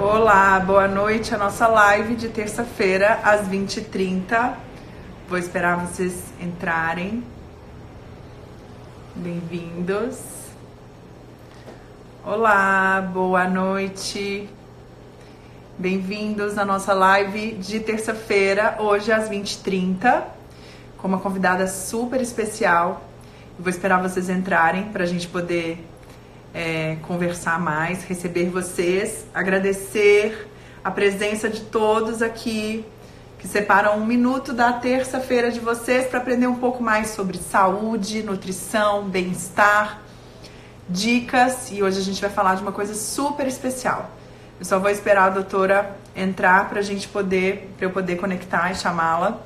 Olá, boa noite. A nossa live de terça-feira às 20h30. Vou esperar vocês entrarem. Bem-vindos. Olá, boa noite. Bem-vindos à nossa live de terça-feira, hoje às 20h30, com uma convidada super especial. Eu vou esperar vocês entrarem para a gente poder conversar mais, receber vocês, agradecer a presença de todos aqui que separam um minuto da terça-feira de vocês para aprender um pouco mais sobre saúde, nutrição, bem-estar, dicas. E hoje a gente vai falar de uma coisa super especial. Eu só vou esperar a doutora entrar para eu poder conectar e chamá-la.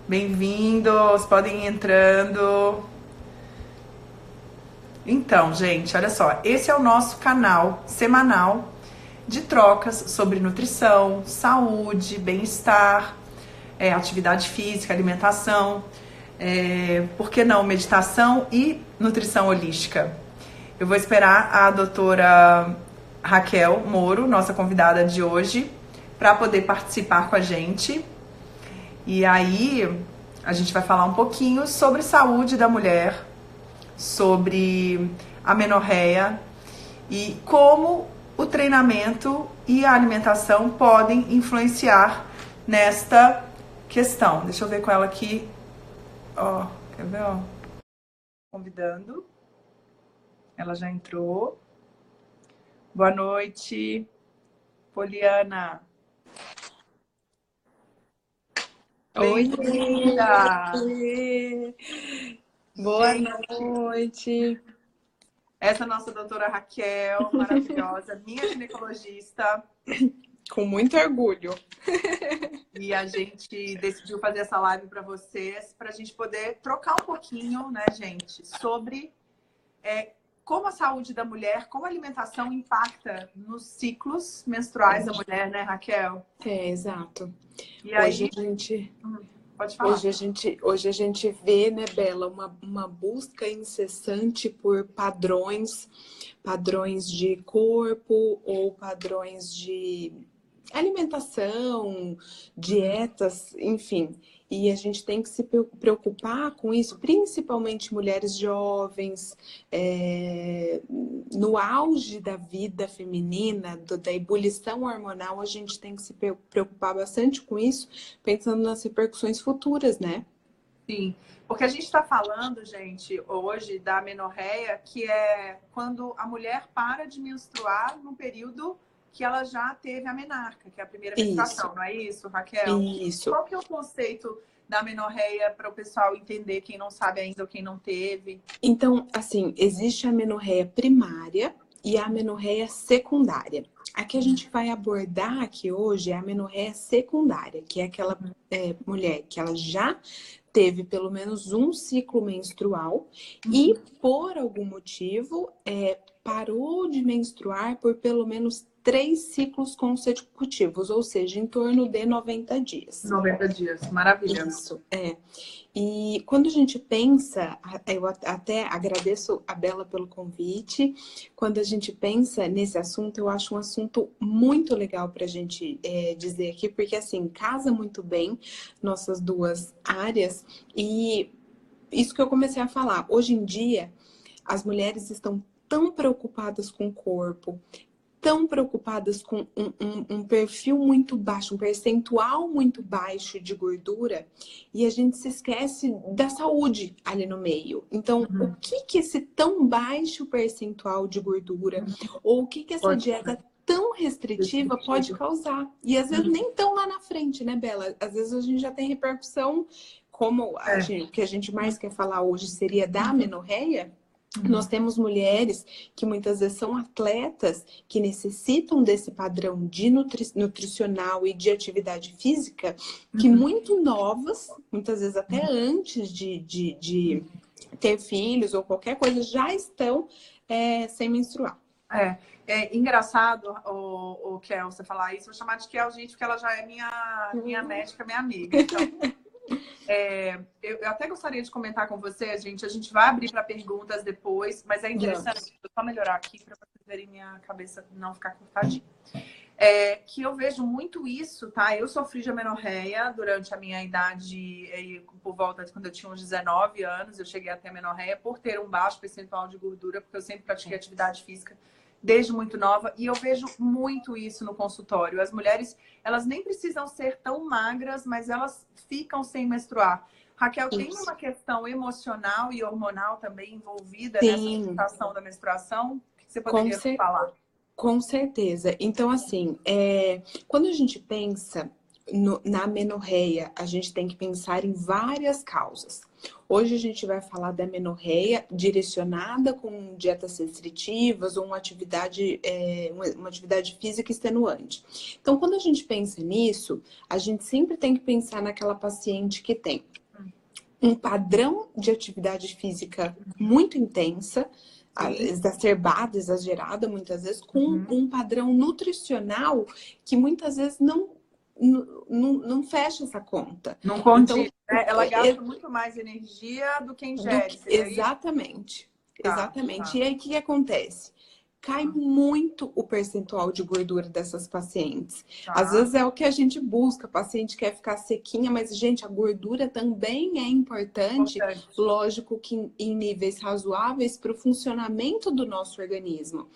Bem-vindos, podem ir entrando. Então, gente, olha só, esse é o nosso canal semanal de trocas sobre nutrição, saúde, bem-estar, atividade física, alimentação, por que não, meditação e nutrição holística. Eu vou esperar a doutora Raquel Moro, nossa convidada de hoje, para poder participar com a gente. E aí, a gente vai falar um pouquinho sobre saúde da mulher, sobre a amenorreia e como o treinamento e a alimentação podem influenciar nesta questão. Deixa eu ver com ela aqui. Ó, quer ver, ó? Convidando. Ela já entrou. Boa noite, Poliana. Oi, Bem-vinda! boa noite. Essa é a nossa doutora Raquel, maravilhosa, minha ginecologista. Com muito orgulho. E a gente decidiu fazer essa live para vocês, para a gente poder trocar um pouquinho, né, gente, sobre como a saúde da mulher, como a alimentação impacta nos ciclos menstruais da mulher, né, Raquel? Exato. E aí, pode falar. Hoje a gente vê, né, Bela, uma busca incessante por padrões de corpo ou padrões de alimentação, dietas, enfim. E a gente tem que se preocupar com isso, principalmente mulheres jovens, no auge da vida feminina, da ebulição hormonal, a gente tem que se preocupar bastante com isso, pensando nas repercussões futuras, né? Sim, porque a gente está falando, gente, hoje da amenorreia, que é quando a mulher para de menstruar no período que ela já teve a menarca, que é a primeira menstruação, não é isso, Raquel? Isso. Qual que é o conceito da amenorreia para o pessoal entender, quem não sabe ainda ou quem não teve? Então, assim, existe a amenorreia primária e a amenorreia secundária. A que a gente vai abordar aqui hoje é a amenorreia secundária, que é aquela mulher que ela já teve pelo menos um ciclo menstrual e, por algum motivo, parou de menstruar por pelo menos 3 ciclos consecutivos, ou seja, em torno de 90 dias. 90 dias, maravilha. Isso, E quando a gente pensa, eu até agradeço a Bela pelo convite, quando a gente pensa nesse assunto, eu acho um assunto muito legal para a gente dizer aqui, porque assim, casa muito bem nossas duas áreas, e isso que eu comecei a falar, hoje em dia, as mulheres estão tão preocupadas com o corpo, tão preocupadas com um perfil muito baixo, um percentual muito baixo de gordura, e a gente se esquece da saúde ali no meio. Então, o que esse tão baixo percentual de gordura, ou o que essa dieta tão restritiva pode causar? E às vezes nem tão lá na frente, né, Bela? Às vezes a gente já tem repercussão, como o que a gente mais quer falar hoje seria da amenorreia. Nós temos mulheres que muitas vezes são atletas que necessitam desse padrão de nutricional e de atividade física, que muito novas, muitas vezes até antes de ter filhos ou qualquer coisa, já estão sem menstruar. É engraçado, o Kel, você falar isso, vou chamar de Kel, gente, porque ela já é minha médica, minha amiga. Então, Eu até gostaria de comentar com você, gente. A gente vai abrir para perguntas depois, mas é interessante. Vou só melhorar aqui para vocês verem minha cabeça não ficar cortadinha. Que eu vejo muito isso, tá? Eu sofri de amenorreia durante a minha idade, por volta de quando eu tinha uns 19 anos, eu cheguei até a amenorreia por ter um baixo percentual de gordura, porque eu sempre pratiquei atividade física desde muito nova, e eu vejo muito isso no consultório. As mulheres, elas nem precisam ser tão magras, mas elas ficam sem menstruar. Raquel, tem uma questão emocional e hormonal também envolvida nessa situação da menstruação? O que você poderia falar? Com certeza. Então, assim, quando a gente pensa na amenorreia, a gente tem que pensar em várias causas. Hoje a gente vai falar da amenorreia direcionada com dietas restritivas ou uma atividade física extenuante. Então, quando a gente pensa nisso, a gente sempre tem que pensar naquela paciente que tem um padrão de atividade física muito intensa, exacerbada, exagerada, muitas vezes, com um padrão nutricional que muitas vezes não fecha essa conta. Não condiz, então, ela gasta muito mais energia do que ingere. Exatamente. Exatamente. E aí, o que acontece? Cai muito o percentual de gordura dessas pacientes. Às vezes é o que a gente busca. A paciente quer ficar sequinha, mas, gente, a gordura também é importante. Lógico que em níveis razoáveis para o funcionamento do nosso organismo.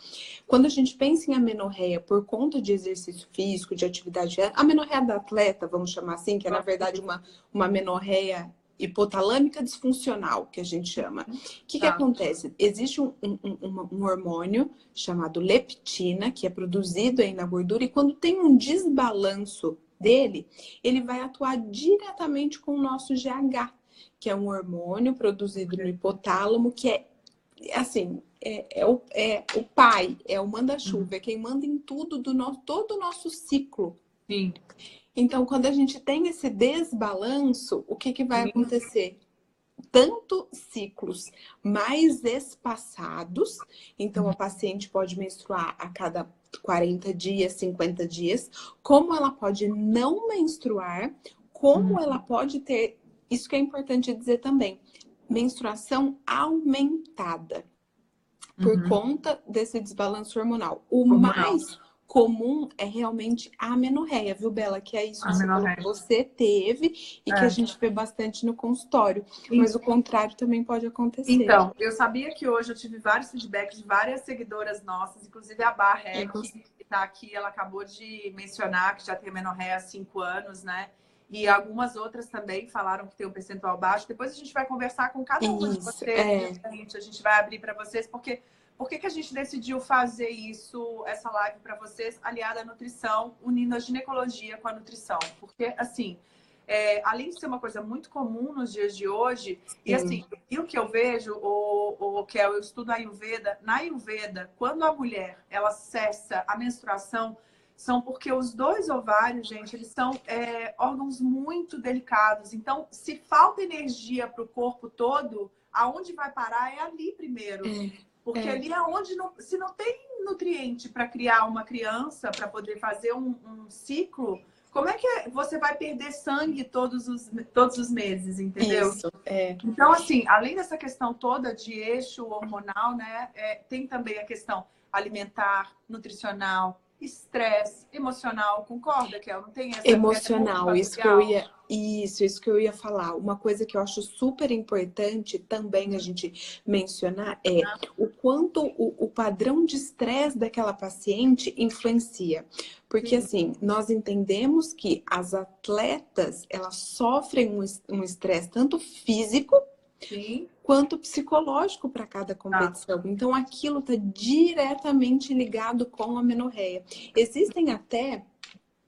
Quando a gente pensa em amenorreia por conta de exercício físico, de atividade... A amenorreia da atleta, vamos chamar assim, que é, na verdade, uma amenorreia hipotalâmica disfuncional, que a gente chama. O que acontece? Existe um hormônio chamado leptina, que é produzido aí na gordura, e quando tem um desbalanço dele, ele vai atuar diretamente com o nosso GH, que é um hormônio produzido no hipotálamo, que é, assim, o pai, é o manda-chuva, é quem manda em tudo todo o nosso ciclo. Sim. Então, quando a gente tem esse desbalanço, o que vai acontecer? Tanto ciclos mais espaçados, então a paciente pode menstruar a cada 40 dias, 50 dias, como ela pode não menstruar, como ela pode ter, isso que é importante dizer também, menstruação aumentada, por conta desse desbalanço hormonal. O mais comum é realmente a amenorreia, viu, Bela? Que é isso que você teve e que a gente vê bastante no consultório. Mas o contrário também pode acontecer. Então, eu sabia que hoje eu tive vários feedbacks de várias seguidoras nossas, inclusive a Barré, que está aqui, ela acabou de mencionar que já tem amenorreia há 5 anos, né? E algumas outras também falaram que tem um percentual baixo. Depois a gente vai conversar com cada uma de vocês. A gente vai abrir para vocês, porque... Por que a gente decidiu fazer isso, essa live para vocês, aliada à nutrição, unindo a ginecologia com a nutrição? Porque, assim, além de ser uma coisa muito comum nos dias de hoje, e assim, e o que eu vejo, que é o estudo Ayurveda, na Ayurveda, quando a mulher, ela cessa a menstruação, são porque os 2 ovários, gente, eles são órgãos muito delicados. Então, se falta energia para o corpo todo, aonde vai parar é ali primeiro. Porque ali é onde, se não tem nutriente para criar uma criança, para poder fazer um ciclo, como é que você vai perder sangue todos os meses, entendeu? Isso, Então, assim, além dessa questão toda de eixo hormonal, né, tem também a questão alimentar, nutricional, estresse, emocional, concorda, Kel? Não tem essa emocional, isso que eu ia falar. Uma coisa que eu acho super importante também a gente mencionar é o quanto o padrão de estresse daquela paciente influencia. Porque, assim, nós entendemos que as atletas, elas sofrem um estresse tanto físico quanto psicológico para cada competição. Então, aquilo está diretamente ligado com a amenorreia. Existem até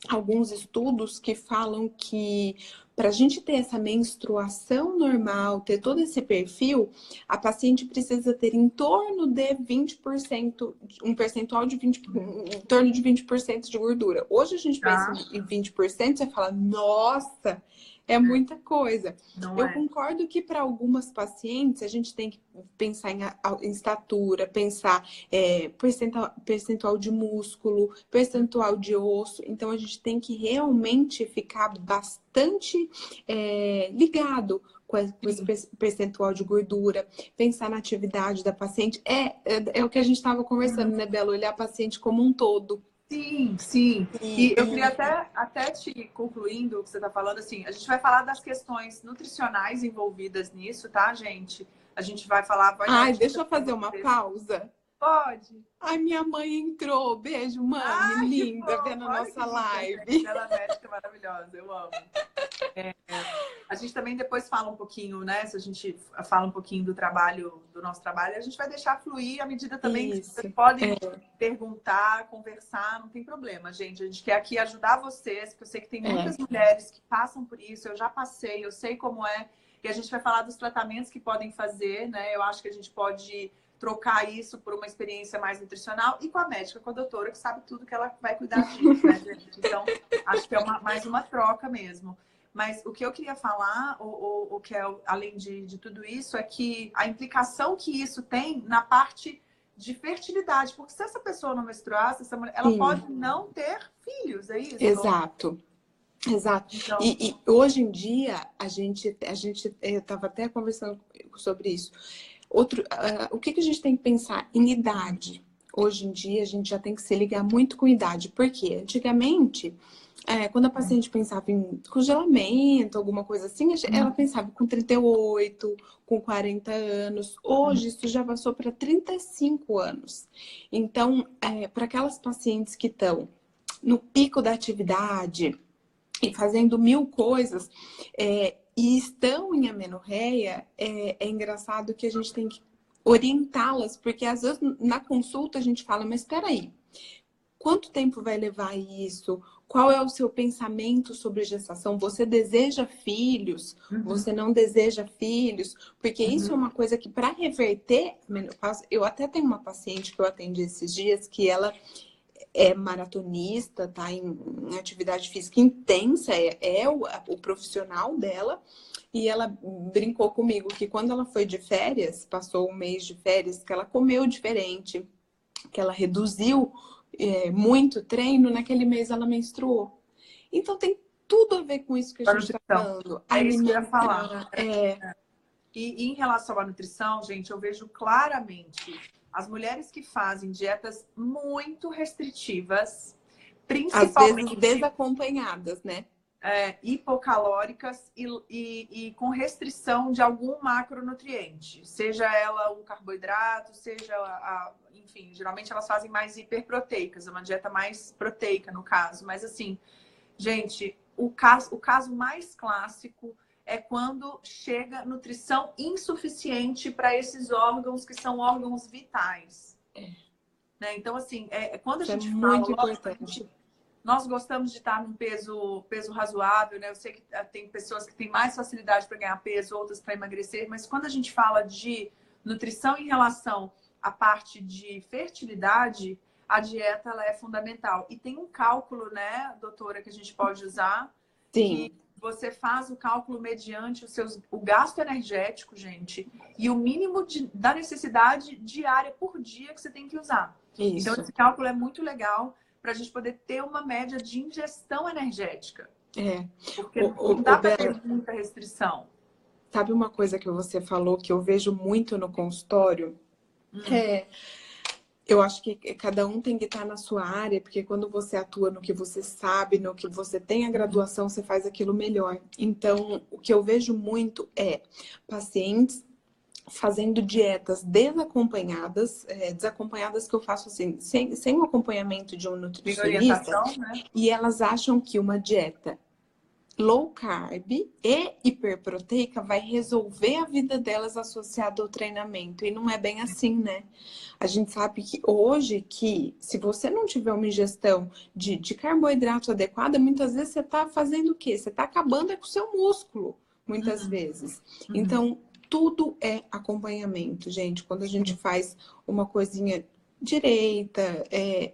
alguns estudos que falam que para a gente ter essa menstruação normal, ter todo esse perfil, a paciente precisa ter em torno de 20%, um percentual de 20%, em torno de 20% de gordura. Hoje a gente pensa em 20%, você fala, nossa, É muita coisa. Não Eu é? concordo que para algumas pacientes a gente tem que pensar em estatura, pensar percentual de músculo, percentual de osso. Então a gente tem que realmente ficar bastante ligado com esse Sim. percentual de gordura, pensar na atividade da paciente. É o que a gente estava conversando, né, Bela? Olhar a paciente como um todo. Sim, sim. E, E eu queria e... até te concluindo o que você está falando, assim, a gente vai falar das questões nutricionais envolvidas nisso, tá, gente? A gente vai falar, vai dar Ai, deixa dicas eu para fazer uma vocês. pausa. Pode. Ai, minha mãe entrou. Beijo, mãe. Ai, que Linda, vendo fofo! a Olha nossa que linda, gente. live. Bela médica maravilhosa, eu amo. A gente também depois fala um pouquinho, né? Se a gente fala um pouquinho do trabalho, do nosso trabalho, a gente vai deixar fluir à medida também que vocês Isso. podem perguntar, conversar, não tem problema, gente. A gente quer aqui ajudar vocês, porque eu sei que tem muitas mulheres que passam por isso, eu já passei, eu sei como é, e a gente vai falar dos tratamentos que podem fazer, né? Eu acho que a gente pode trocar isso por uma experiência mais nutricional e com a médica, com a doutora, que sabe tudo que ela vai cuidar disso, né, gente? Então, acho que é mais uma troca mesmo. Mas o que eu queria falar, o que é além de tudo isso, é que a implicação que isso tem na parte de fertilidade. Porque se essa pessoa não menstruar, se essa mulher, ela Sim, pode não ter filhos, é isso? exato. Exato. Então, E hoje em dia, eu estava até conversando sobre isso. O que a gente tem que pensar? Em idade. Hoje em dia, a gente já tem que se ligar muito com idade. Porque antigamente, quando a paciente pensava em congelamento, alguma coisa assim, ela pensava com 38, com 40 anos. Hoje, isso já passou para 35 anos. Então, para aquelas pacientes que estão no pico da atividade e fazendo mil coisas e estão em amenorreia, é engraçado que a gente tem que orientá-las, porque às vezes na consulta a gente fala, mas espera aí, quanto tempo vai levar isso? Qual é o seu pensamento sobre gestação? Você deseja filhos? Você não deseja filhos? Porque isso é uma coisa que, para reverter a menopausa, eu até tenho uma paciente que eu atendi esses dias que ela é maratonista, tá em atividade física intensa, o profissional dela. E ela brincou comigo que quando ela foi de férias, passou um mês de férias, que ela comeu diferente, que ela reduziu muito treino, naquele mês ela menstruou. Então tem tudo a ver com isso que a a gente está nutrição. falando. É isso que eu ia falar. Alimentar, E em relação à nutrição, gente, eu vejo claramente as mulheres que fazem dietas muito restritivas, às vezes principalmente desacompanhadas, né? hipocalóricas e com restrição de algum macronutriente, seja ela um carboidrato, seja enfim, geralmente elas fazem mais hiperproteicas, é uma dieta mais proteica no caso, mas assim, gente, o caso mais clássico é quando chega nutrição insuficiente para esses órgãos que são órgãos vitais. Né? Então, assim, quando a Isso é gente fala, muito importante. nós gostamos de estar num peso razoável, né? Eu sei que tem pessoas que têm mais facilidade para ganhar peso, outras para emagrecer, mas quando a gente fala de nutrição em relação à parte de fertilidade, a dieta ela é fundamental. E tem um cálculo, né, doutora, que a gente pode usar, Sim, que você faz o cálculo mediante o gasto energético, gente, e o mínimo da necessidade diária por dia que você tem que usar. Então, isso. esse cálculo é muito legal para a gente poder ter uma média de ingestão energética. É. Porque não dá para ter muita restrição. Sabe uma coisa que você falou que eu vejo muito no consultório? É, eu acho que cada um tem que estar na sua área, porque quando você atua no que você sabe, no que você tem a graduação, você faz aquilo melhor. Então, o que eu vejo muito é pacientes fazendo dietas desacompanhadas, desacompanhadas que eu faço assim, sem o acompanhamento de um Tem nutricionista, orientação, né? e elas acham que uma dieta low carb e hiperproteica vai resolver a vida delas associada ao treinamento. E não é bem assim, né? A gente sabe que hoje, que se você não tiver uma ingestão de carboidrato adequada, muitas vezes você está fazendo o quê? Você está acabando com o seu músculo, muitas vezes. Então, tudo é acompanhamento, gente. Quando a gente faz uma coisinha direita,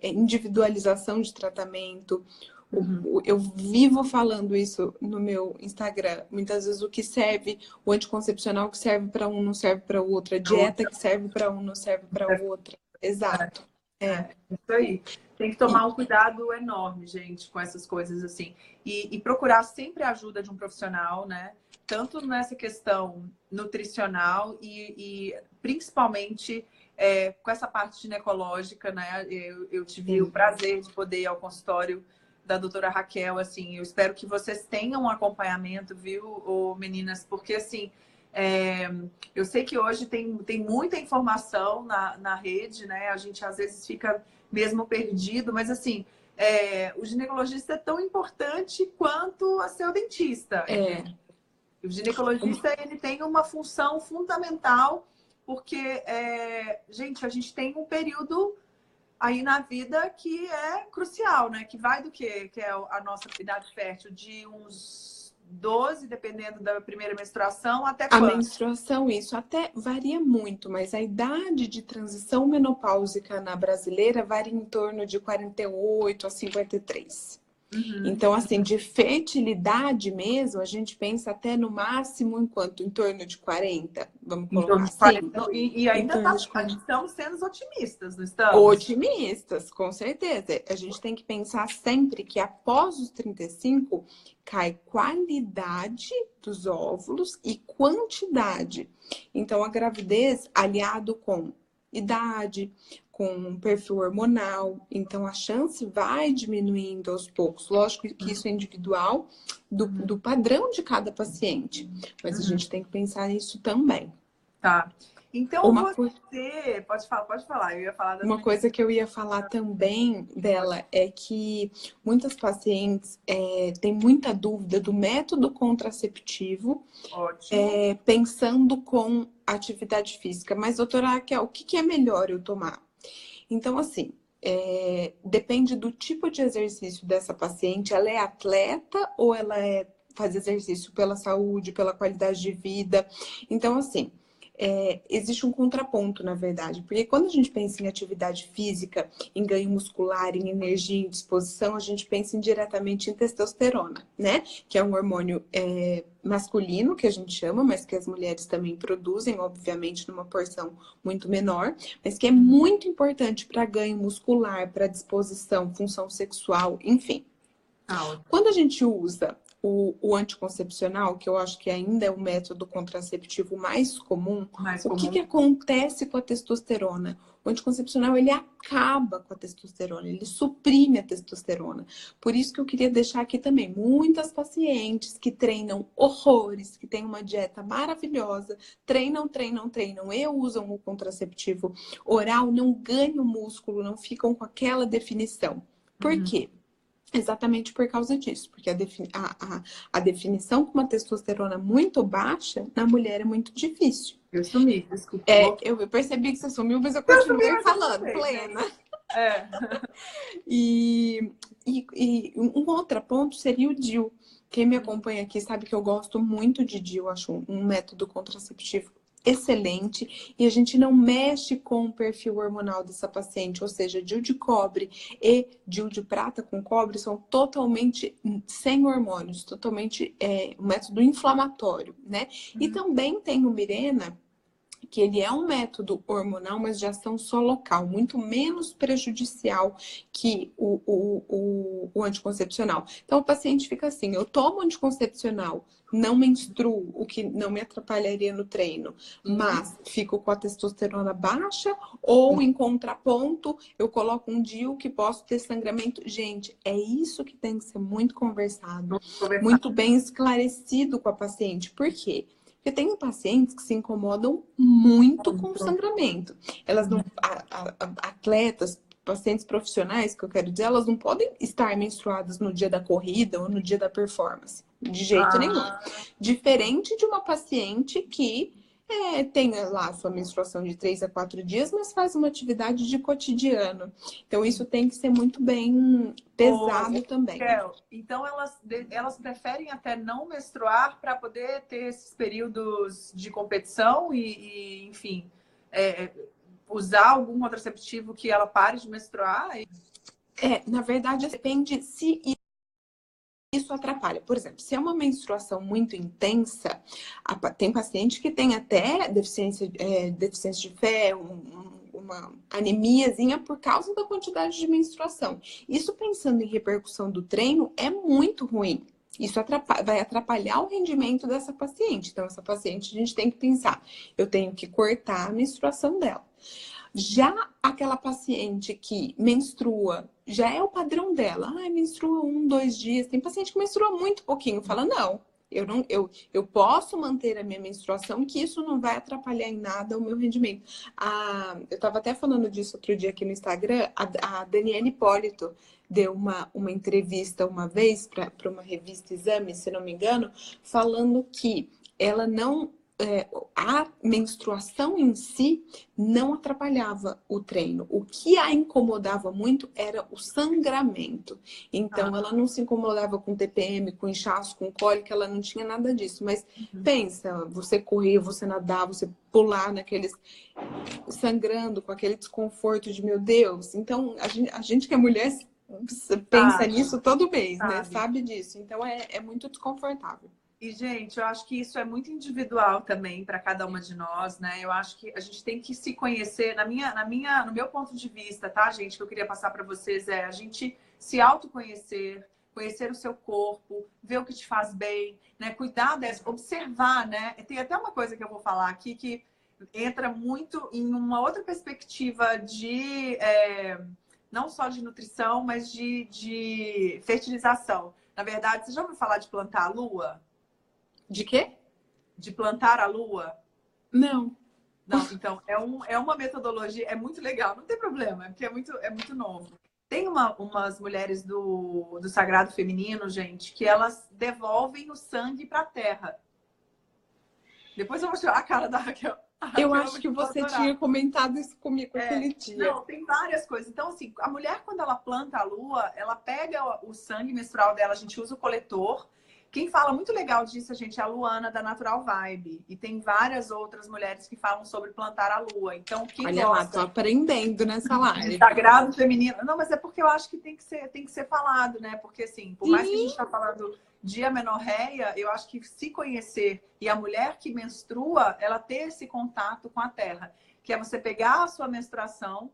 individualização de tratamento, Uhum. Eu vivo falando isso no meu Instagram. Muitas vezes o anticoncepcional que serve para um não serve para o outro, a dieta que serve para um não serve para o outro. Exato. Isso aí. Tem que tomar um cuidado enorme, gente, com essas coisas assim. E procurar sempre a ajuda de um profissional, né? Tanto nessa questão nutricional e principalmente com essa parte ginecológica, né? Eu tive o prazer de poder ir ao consultório da doutora Raquel, assim. Eu espero que vocês tenham um acompanhamento, viu, meninas? Porque, assim, eu sei que hoje tem muita informação na rede, né? A gente às vezes fica mesmo perdido, mas assim, o ginecologista é tão importante quanto a seu dentista. O ginecologista ele tem uma função fundamental, porque, gente, a gente tem um período aí na vida que é crucial, né? Que vai do quê? Que é a nossa idade fértil de uns 12, dependendo da primeira menstruação, até A quando? menstruação, isso até varia muito, mas a idade de transição menopáusica na brasileira varia em torno de 48 a 53. Então, assim, de fertilidade mesmo, a gente pensa até no máximo em torno de 40, vamos Em colocar torno de assim? 40. E Em ainda torno de 40. estamos sendo otimistas, não estamos? Otimistas, com certeza. A gente tem que pensar sempre que após os 35 cai qualidade dos óvulos e quantidade. Então, a gravidez aliado com idade, com perfil hormonal, então a chance vai diminuindo aos poucos. Lógico que isso é individual do padrão de cada paciente, mas a gente tem que pensar nisso também. Tá. Então Uma você. Pode falar, eu ia falar das Uma meninas. coisa que eu ia falar também dela é que muitas pacientes têm muita dúvida do método contraceptivo, Ótimo. pensando com atividade física. Mas, doutora Raquel, o que é melhor eu tomar? Então, assim, depende do tipo de exercício dessa paciente. Ela é atleta ou ela faz exercício pela saúde, pela qualidade de vida? Então, assim, existe um contraponto, na verdade, porque quando a gente pensa em atividade física, em ganho muscular, em energia, em disposição, a gente pensa indiretamente em testosterona, né? Que é um hormônio masculino, que a gente chama, mas que as mulheres também produzem, obviamente, numa porção muito menor, mas que é muito importante para ganho muscular, para disposição, função sexual, enfim. Quando a gente usa o anticoncepcional, que eu acho que ainda é o método contraceptivo mais comum, o que acontece com a testosterona? O anticoncepcional, ele acaba com a testosterona, ele suprime a testosterona. Por isso que eu queria deixar aqui também, muitas pacientes que treinam horrores, que têm uma dieta maravilhosa, treinam e usam o contraceptivo oral, não ganham músculo, não ficam com aquela definição. Por quê? Exatamente por causa disso, porque a definição com uma testosterona muito baixa na mulher é muito difícil. Eu sumi, desculpa. Eu percebi que você sumiu, mas eu Eu sumi, continuei mas falando, eu plena. É. E um outro ponto seria o DIU. Quem me acompanha aqui sabe que eu gosto muito de DIU, acho um método contraceptivo excelente, e a gente não mexe com o perfil hormonal dessa paciente, ou seja, DIU de cobre e DIU de prata com cobre são totalmente sem hormônios, totalmente um método inflamatório, né? E também tem o Mirena, que ele é um método hormonal, mas de ação só local, muito menos prejudicial que o anticoncepcional. Então, o paciente fica assim, eu tomo anticoncepcional, não menstruo, o que não me atrapalharia no treino, mas fico com a testosterona baixa, ou em contraponto, eu coloco um DIU que posso ter sangramento. Gente, é isso que tem que ser muito conversado, muito bem esclarecido com a paciente. Por quê? Porque tem pacientes que se incomodam muito com o sangramento. Elas não, atletas, pacientes profissionais, que eu quero dizer, elas não podem estar menstruadas no dia da corrida ou no dia da performance. De jeito nenhum. Diferente de uma paciente que tem lá a sua menstruação de 3 a 4 dias, mas faz uma atividade de cotidiano. Então, isso tem que ser muito bem pesado também. Então, elas preferem até não menstruar para poder ter esses períodos de competição e enfim, usar algum contraceptivo que ela pare de menstruar? Na verdade, depende se isso atrapalha. Por exemplo, se é uma menstruação muito intensa, tem paciente que tem até deficiência de ferro, uma anemiazinha por causa da quantidade de menstruação. Isso pensando em repercussão do treino é muito ruim. Isso vai atrapalhar o rendimento dessa paciente. Então, essa paciente a gente tem que pensar, eu tenho que cortar a menstruação dela. Já aquela paciente que menstrua, já é o padrão dela. Ah, menstrua 1, 2 dias. Tem paciente que menstrua muito pouquinho. Fala, não, eu posso manter a minha menstruação, que isso não vai atrapalhar em nada o meu rendimento. Eu estava até falando disso outro dia aqui no Instagram. A Daniela Hipólito deu uma entrevista uma vez para uma revista Exame, se não me engano, falando que ela não... a menstruação em si não atrapalhava o treino. O que a incomodava muito era o sangramento. Então, ela não se incomodava com TPM, com inchaço, com cólica, ela não tinha nada disso. Mas pensa, você correr, você nadar, você pular naqueles... sangrando, com aquele desconforto de, meu Deus. Então, a gente que é mulher pensa nisso todo mês, né? Sabe disso. Então, é muito desconfortável. E, gente, eu acho que isso é muito individual também para cada uma de nós, né? Eu acho que a gente tem que se conhecer, no meu ponto de vista, tá, gente? Que eu queria passar para vocês a gente se autoconhecer, conhecer o seu corpo, ver o que te faz bem, né? Cuidar observar, né? Tem até uma coisa que eu vou falar aqui que entra muito em uma outra perspectiva de não só de nutrição, mas de fertilização. Na verdade, você já ouviu falar de plantar a lua? De quê? De plantar a lua? Não. Não, então, é uma metodologia, é muito legal, não tem problema, porque é muito novo. Tem umas mulheres do Sagrado Feminino, gente, que elas devolvem o sangue para a terra. Depois eu vou mostrar a cara da Raquel. Eu acho que você tinha comentado isso comigo aquele dia. Não, tem várias coisas. Então, assim, a mulher, quando ela planta a lua, ela pega o sangue menstrual dela, a gente usa o coletor. Quem fala muito legal disso, gente, é a Luana, da Natural Vibe. E tem várias outras mulheres que falam sobre plantar a lua. Então, quem Olha gosta... lá, tô aprendendo nessa live. Sagrado feminino. Não, mas é porque eu acho que tem que ser falado, né? Porque, assim, por mais que a gente tá falando de amenorreia, eu acho que se conhecer e a mulher que menstrua, ela ter esse contato com a terra. Que é você pegar a sua menstruação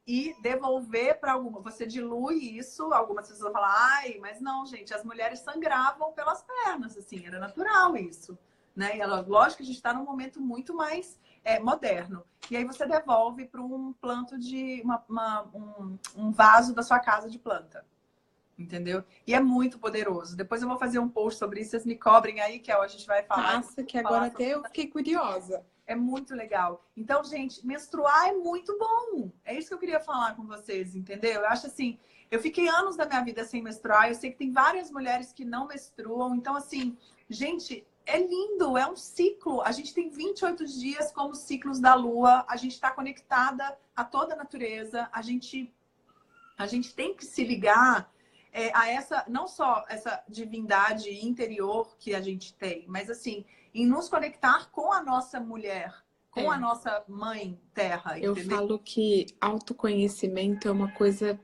e devolver para alguma. Você dilui isso, algumas pessoas vão falar, ai, mas não, gente, as mulheres sangravam pelas pernas, assim, era natural isso, né? E lógico que a gente está num momento muito mais moderno. E aí você devolve para um planto de um vaso da sua casa de planta. Entendeu? E é muito poderoso. Depois eu vou fazer um post sobre isso, vocês me cobrem aí, que a gente vai falar. Nossa, que agora até eu fiquei curiosa. É muito legal. Então, gente, menstruar é muito bom. É isso que eu queria falar com vocês, entendeu? Eu acho assim, eu fiquei anos da minha vida sem menstruar. Eu sei que tem várias mulheres que não menstruam. Então, assim, gente, é lindo, é um ciclo. A gente tem 28 dias como ciclos da lua. A gente está conectada a toda a natureza. A gente tem que se ligar a essa, não só essa divindade interior que a gente tem, mas assim, em nos conectar com a nossa mulher, com a nossa mãe terra. Eu entendeu? falo que autoconhecimento é uma coisa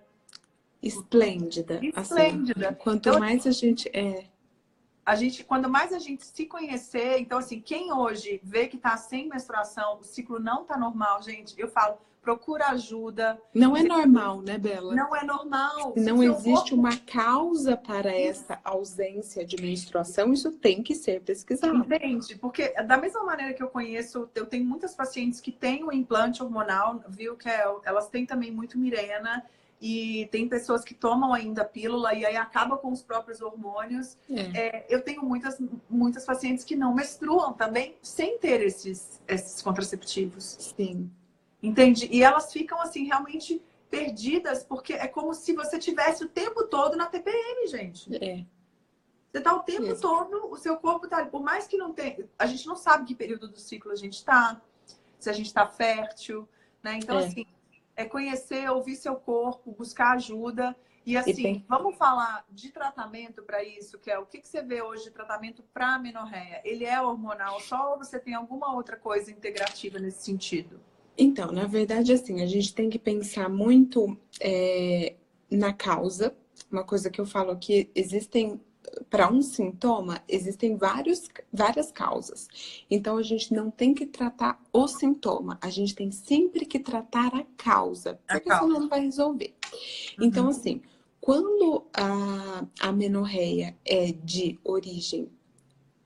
esplêndida. Esplêndida. Assim, quanto mais a gente quando mais a gente se conhecer, então assim, quem hoje vê que tá sem menstruação, o ciclo não tá normal, gente, eu falo, procura ajuda. Não é normal, né, Bela? Não é normal. Não existe uma causa para essa ausência de menstruação, isso tem que ser pesquisado. Entende? Porque da mesma maneira que eu conheço, eu tenho muitas pacientes que têm o implante hormonal, viu? Que elas têm também muito Mirena, e tem pessoas que tomam ainda pílula e aí acaba com os próprios hormônios. Eu tenho muitas pacientes que não menstruam também sem ter esses contraceptivos. Sim. Entende? E elas ficam assim realmente perdidas, porque é como se você tivesse o tempo todo na TPM, gente. Você tá o tempo todo, o seu corpo tá ali. Por mais que não tenha... A gente não sabe que período do ciclo a gente tá, se a gente tá fértil, né? Então, assim, é conhecer, ouvir seu corpo, buscar ajuda. E assim, vamos falar de tratamento para isso, que é o que você vê hoje de tratamento para amenorreia? Ele é hormonal só ou você tem alguma outra coisa integrativa nesse sentido? Então, na verdade, assim, a gente tem que pensar muito na causa. Uma coisa que eu falo aqui, existem para um sintoma, existem várias causas. Então, a gente não tem que tratar o sintoma, a gente tem sempre que tratar a causa, A porque senão causa. não vai resolver. Então, Uhum. assim, quando a amenorreia é de origem,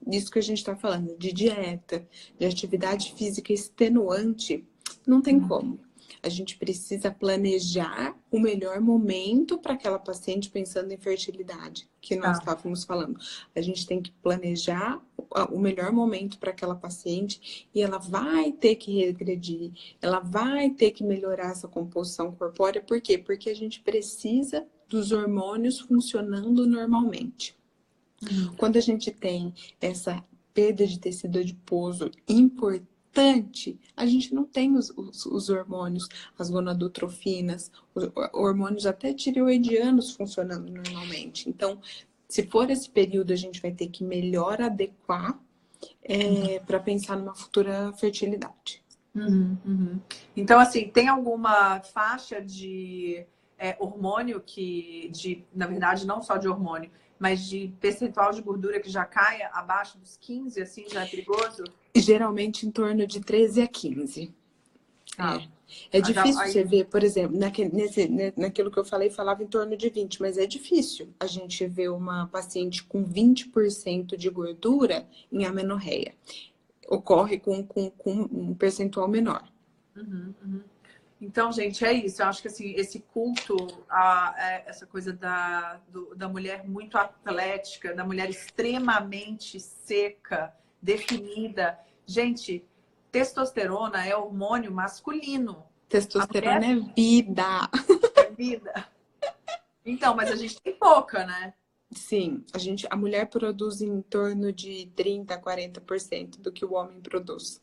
disso que a gente está falando, de dieta, de atividade física extenuante, não tem como. A gente precisa planejar o melhor momento para aquela paciente pensando em fertilidade, que nós Tá. estávamos falando. A gente tem que planejar o melhor momento para aquela paciente e ela vai ter que regredir, ela vai ter que melhorar essa composição corpórea. Por quê? Porque a gente precisa dos hormônios funcionando normalmente. Uhum. Quando a gente tem essa perda de tecido adiposo importante, a gente não tem os hormônios, as gonadotrofinas, os hormônios até tireoidianos funcionando normalmente. Então, se for esse período, a gente vai ter que melhor adequar para pensar numa futura fertilidade. Uhum, uhum. Então, assim, tem alguma faixa de hormônio na verdade, não só de hormônio, mas de percentual de gordura que já caia abaixo dos 15, assim, já é perigoso? Geralmente em torno de 13 a 15. Tá. É difícil Aí, você ver, por exemplo, naquilo que eu falei, falava em torno de 20, mas é difícil a gente ver uma paciente com 20% de gordura em amenorreia. Ocorre com um percentual menor. uhum, uhum. Então, gente, é isso. Eu acho que assim, esse culto, essa coisa da mulher muito atlética, da mulher extremamente seca, definida. Gente, testosterona é hormônio masculino. A Testosterona mulher é vida. é vida. Então, mas a gente tem pouca, né? Sim, a mulher produz em torno de 30 a 40% do que o homem produz.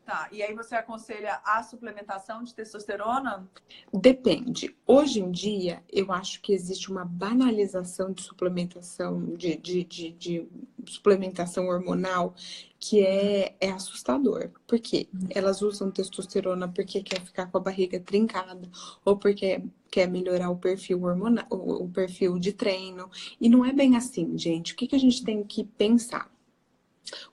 Tá. E aí você aconselha a suplementação de testosterona? Depende. Hoje em dia, eu acho que existe uma banalização de suplementação, de suplementação hormonal, que é assustador. Por quê? Elas usam testosterona porque quer ficar com a barriga trincada, ou porque quer melhorar o perfil hormonal, o perfil de treino. E não é bem assim, gente. O que a gente tem que pensar?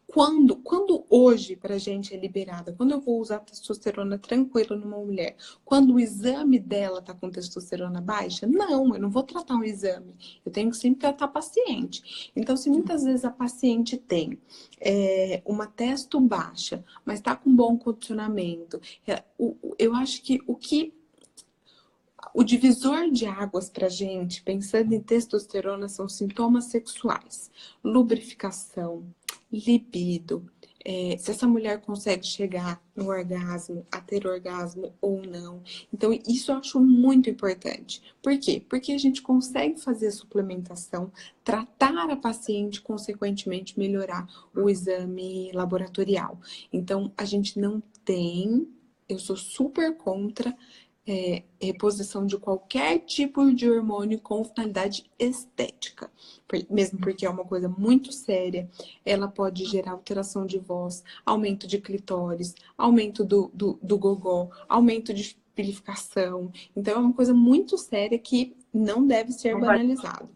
Quando hoje pra gente é liberada, quando eu vou usar testosterona tranquila numa mulher, quando o exame dela tá com testosterona baixa, não, eu não vou tratar um exame, eu tenho que sempre tratar a paciente. Então, se muitas vezes a paciente tem uma testo baixa, mas tá com bom condicionamento, eu acho que o divisor de águas para gente, pensando em testosterona, são sintomas sexuais, lubrificação, libido, se essa mulher consegue chegar no orgasmo, a ter orgasmo ou não. Então, isso eu acho muito importante. Por quê? Porque a gente consegue fazer a suplementação, tratar a paciente, consequentemente melhorar o exame laboratorial. Então, a gente não tem, eu sou super contra reposição de qualquer tipo de hormônio com finalidade estética, mesmo porque é uma coisa muito séria. Ela pode gerar alteração de voz, aumento de clitóris, aumento do gogó, aumento de pilificação. Então é uma coisa muito séria que não deve ser Não vai. banalizado.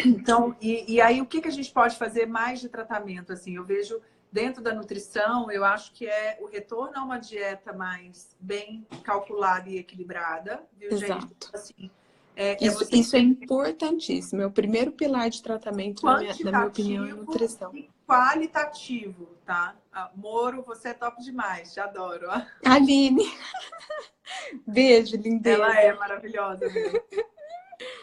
Então, e aí o que a gente pode fazer mais de tratamento? Assim, eu vejo dentro da nutrição, eu acho que é o retorno a uma dieta mais bem calculada e equilibrada, viu, gente? Exato. Assim, você Isso é importantíssimo. É o primeiro pilar de tratamento, na minha opinião, é quantitativo nutrição. e qualitativo, tá? Moro, você é top demais, te adoro. Aline, beijo, Ela lindeza. é maravilhosa mesmo.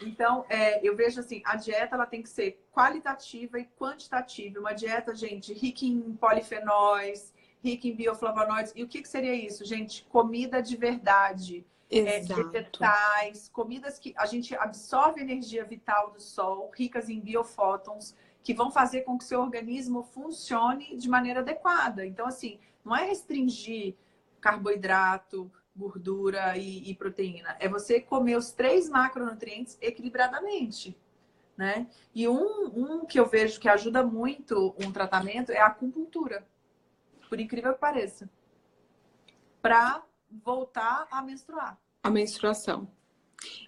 Então, eu vejo assim, a dieta ela tem que ser qualitativa e quantitativa. Uma dieta, gente, rica em polifenóis, rica em bioflavonoides. E o que seria isso, gente? Comida de verdade. Exato. Vegetais, comidas que a gente absorve energia vital do sol, ricas em biofótons, que vão fazer com que seu organismo funcione de maneira adequada. Então, assim, não é restringir carboidrato, gordura e proteína. É você comer os 3 macronutrientes equilibradamente, né? E um que eu vejo que ajuda muito um tratamento é a acupuntura, por incrível que pareça, para voltar a menstruar. A menstruação.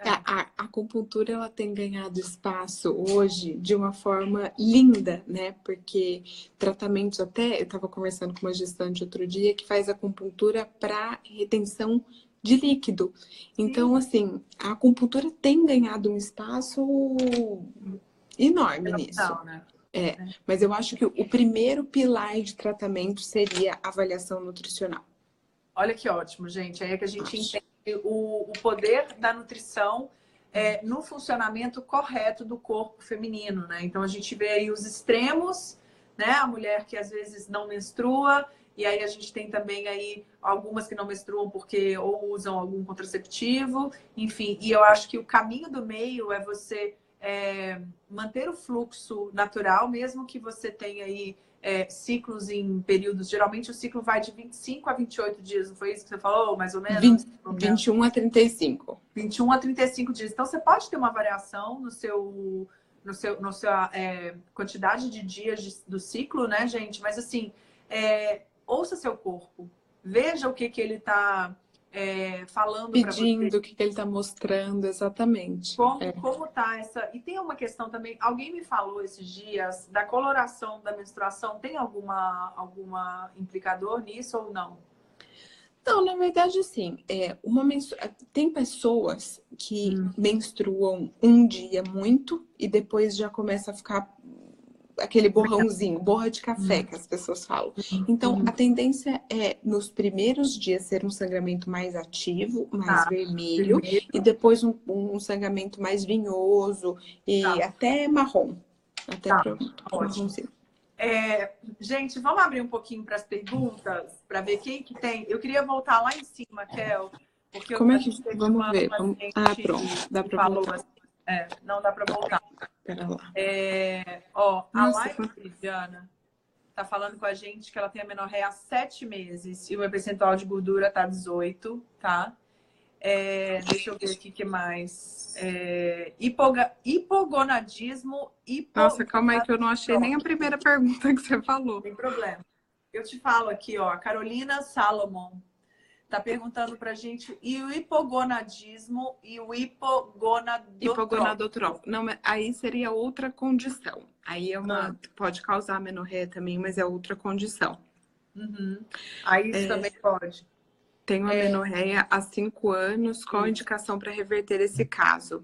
A acupuntura ela tem ganhado espaço hoje de uma forma linda, né? Porque tratamentos até, eu estava conversando com uma gestante outro dia que faz acupuntura para retenção de líquido. Então, Sim, assim, a acupuntura tem ganhado um espaço enorme nisso. fenomenal, né? Mas eu acho que o primeiro pilar de tratamento seria a avaliação nutricional. Olha que ótimo, gente. Aí é que a gente Acho. entende o poder da nutrição no funcionamento correto do corpo feminino, né? Então a gente vê aí os extremos, né? A mulher que às vezes não menstrua, e aí a gente tem também aí algumas que não menstruam porque ou usam algum contraceptivo, enfim. E eu acho que o caminho do meio é você manter o fluxo natural, mesmo que você tenha aí ciclos em períodos. Geralmente o ciclo vai de 25 a 28 dias, não foi isso que você falou, mais ou menos? 21 a 35. 21 a 35 dias. Então você pode ter uma variação no seu quantidade de dias do ciclo, né, gente? Mas assim, ouça seu corpo, veja o que ele está falando para você. Pedindo o que ele está mostrando, exatamente. Como tá essa. E tem uma questão também. Alguém me falou esses dias da coloração da menstruação. Tem alguma implicador nisso ou não? Não, na verdade, assim, tem pessoas que menstruam um dia muito e depois já começa a ficar aquele borrãozinho, borra de café que as pessoas falam. Então, a tendência é nos primeiros dias ser um sangramento mais ativo, mais Tá. vermelho, Primeiro, e depois um sangramento mais vinhoso e tá. até marrom. Até Tá. pro Ótimo. marronzinho. Gente, vamos abrir um pouquinho para as perguntas, para ver quem que tem. Eu queria voltar lá em cima, Kel, porque Como a é que... gente teve Vamos ver. uma Ah, gente pronto. Dá que pra falou voltar. assim, não dá para voltar. Pera lá. A Nossa, Laila Cristiana tá falando com a gente que ela tem amenorreia há 7 meses e o meu percentual de gordura tá 18, tá? Deixa eu ver aqui o que mais. Hipogonadismo, Nossa, calma aí que eu não achei nem a hipogonadotrófico. primeira pergunta que você falou. Tem problema. Eu te falo aqui, ó, a Carolina Salomon tá perguntando pra gente e o hipogonadismo e o hipogonadotrófico. Hipogonadotrófico. Não, mas aí seria outra condição. Aí pode causar amenorreia também, mas é outra condição. Aí isso também pode. Tenho amenorreia há 5 anos. Qual a indicação para reverter esse caso?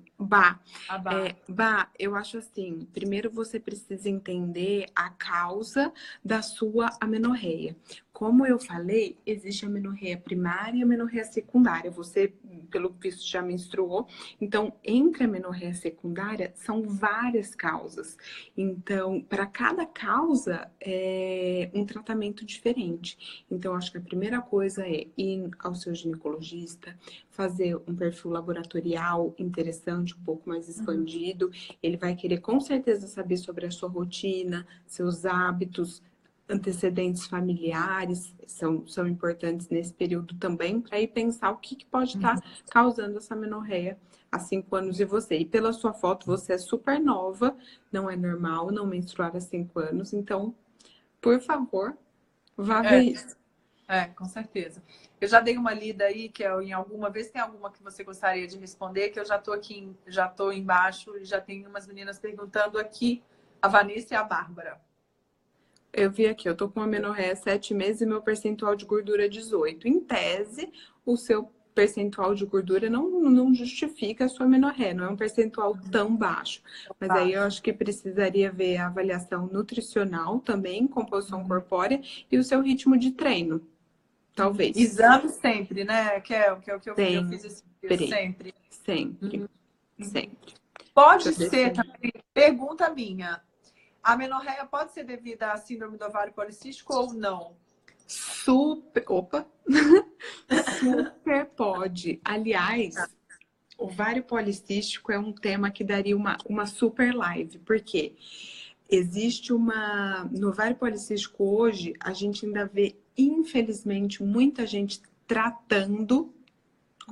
Eu acho assim, primeiro você precisa entender a causa da sua amenorreia. Como eu falei, existe a amenorreia primária e a amenorreia secundária. Você, pelo visto, já menstruou. Então, entre a amenorreia secundária, são várias causas. Então, para cada causa, é um tratamento diferente. Então, acho que a primeira coisa é ir ao seu ginecologista, fazer um perfil laboratorial interessante, um pouco mais expandido. Ele vai querer, com certeza, saber sobre a sua rotina, seus hábitos, antecedentes familiares são importantes nesse período também, para ir pensar o que pode estar causando essa amenorreia há 5 anos em você. E pela sua foto, você é super nova, não é normal não menstruar há 5 anos, então, por favor, vá ver isso. Com certeza. Eu já dei uma lida aí, que em alguma vez tem alguma que você gostaria de responder, que eu já tô aqui, já tô embaixo e já tem umas meninas perguntando aqui, a Vanessa e a Bárbara. Eu vi aqui, eu tô com amenorreia há 7 meses e meu percentual de gordura é 18. Em tese, o seu percentual de gordura não justifica a sua amenorreia, não é um percentual tão baixo. Mas aí eu acho que precisaria ver a avaliação nutricional também, composição corpórea e o seu ritmo de treino. Talvez. Exame sempre, né, Kel? Que é o que eu fiz esse dia, sempre. Sempre. Sempre. Pode ser também, pergunta minha, a amenorreia pode ser devida à síndrome do ovário policístico ou não? Super pode. Aliás, ovário policístico é um tema que daria uma super live, porque existe no ovário policístico hoje, a gente ainda vê, infelizmente, muita gente tratando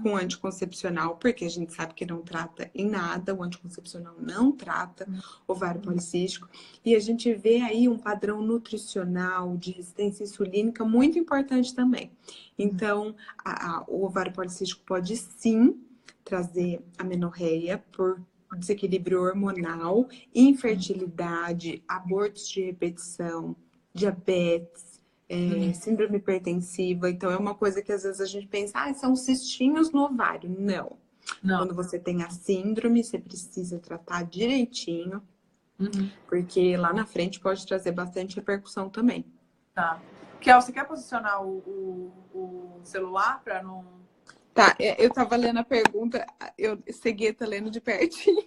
com anticoncepcional, porque a gente sabe que não trata em nada, o anticoncepcional não trata ovário policístico, e a gente vê aí um padrão nutricional de resistência insulínica muito importante também. Então, o ovário policístico pode sim trazer amenorreia por desequilíbrio hormonal, infertilidade, abortos de repetição, diabetes, síndrome hipertensiva. Então, é uma coisa que às vezes a gente pensa, são cistinhos no ovário. Não. Quando você tem a síndrome, você precisa tratar direitinho, porque lá na frente pode trazer bastante repercussão também. Tá. Kel, você quer posicionar o celular para não... Tá, eu tava lendo a pergunta, eu segui, tá lendo de pertinho.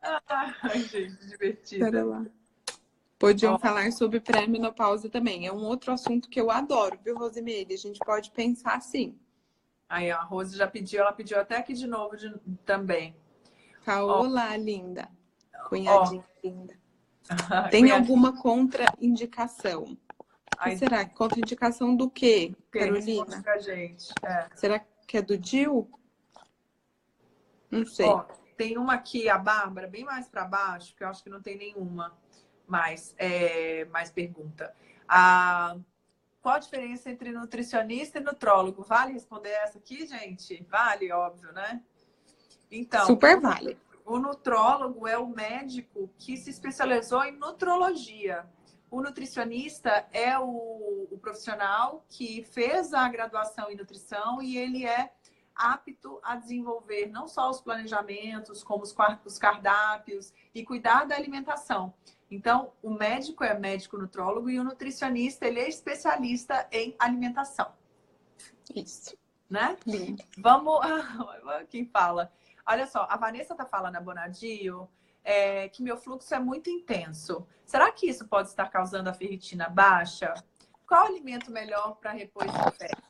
Ai, gente, divertida. Pera lá. Podiam falar sobre pré-menopausa também. É um outro assunto que eu adoro, viu, Rosimeire? A gente pode pensar assim. Aí, a Rose já pediu, ela pediu até aqui de novo também. Olá, linda. Cunhadinha linda. Tem alguma contraindicação? O que será? Contraindicação do quê, Carolina? Pra gente. Será que é do DIU? Não sei. Tem uma aqui, a Bárbara, bem mais para baixo, que eu acho que não tem nenhuma mais pergunta. Qual a diferença entre nutricionista e nutrólogo? Vale responder essa aqui, gente? Vale, óbvio, né? Então, super vale. O nutrólogo é o médico que se especializou em nutrologia. O nutricionista é o profissional que fez a graduação em nutrição e ele é apto a desenvolver não só os planejamentos, como os cardápios e cuidar da alimentação. Então, o médico é médico nutrólogo e o nutricionista, ele é especialista em alimentação. Isso. Né? Lindo. Vamos... Quem fala? Olha só, a Vanessa tá falando, a Bonadio, que meu fluxo é muito intenso. Será que isso pode estar causando a ferritina baixa? Qual alimento melhor para repor esse ferro?